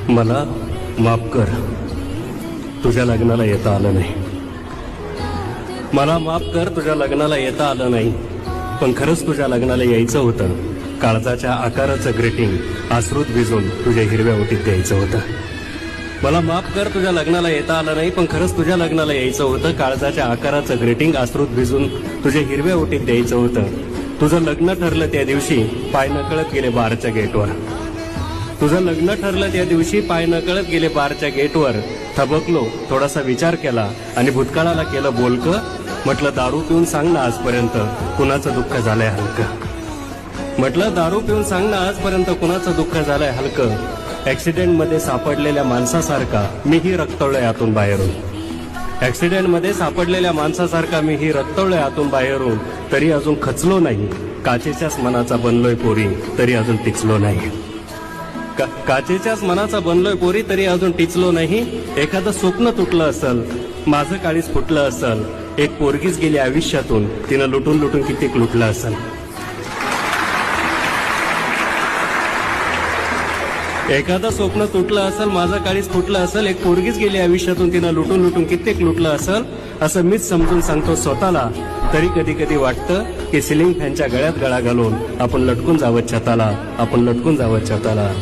मला माफ कर, तुझ्या लग्नाला येता आलं नाही. मला माफ कर, तुझ्या लग्नाला येता आलं नाही. पण खरंच तुझ्या लग्नाला यायचं होतं. काळजाच्या आकाराचं ग्रीटिंग अश्रूत भिजून तुझ्या हिरव्या ओटीत द्यायचं होतं. मला माफ कर, तुझ्या लग्नाला येता आलं नाही. पण खरंच तुझ्या लग्नाला यायचं होतं. काळजाच्या आकाराचं ग्रीटिंग अश्रूत भिजून तुझ्या हिरव्या ओटीत द्यायचं होतं. तुझं लग्न ठरलं त्या दिवशी पाय नकळत गेले बारच्या गेटवर. तुझं लग्न ठरलं त्या दिवशी पाय नकळत गेले बारच्या गेटवर. थबकलो, थोडासा विचार केला आणि भूतकाळाला केलं बोलकं. म्हटलं दारू पिऊन सांग ना आजपर्यंत कुणाचं दुःख झालंय हलकं. म्हटलं दारू पिऊन सांग ना आजपर्यंत कुणाचं दुःख झालंय हलकं. ऍक्सिडेंटमध्ये सापडलेल्या माणसासारखा मीही रक्तवलोय आतून बाहेरून. ऍक्सिडेंटमध्ये सापडलेल्या माणसासारखा मीही रक्तवलोय आतून बाहेरून. तरी अजून खचलो नाही. काचेच्याच मनाचा बनलोय पोरी, तरी अजून टिचलो नाही. काचेच्याच मनाचा बनलोय पोरी, तरी अजून टिचलो नाही. एखादं स्वप्न तुटलं असल, माझं काळीच फुटलं असल. एक पोरगीच गेली आयुष्यातून, तिनं लुटून लुटून किती लुटलं असल. एखादं स्वप्न तुटलं असेल, माझं काळीच फुटलं असेल. एक पोरगीच गेली आयुष्यातून, तिनं लुटून लुटून कित्येक लुटलं असेल. असं मीच समजून सांगतो स्वतःला. तरी कधी कधी वाटतं की सिलिंग फॅनच्या गळ्यात गळा घालून आपण लटकून जावं छताला, आपण लटकून जावं छताला.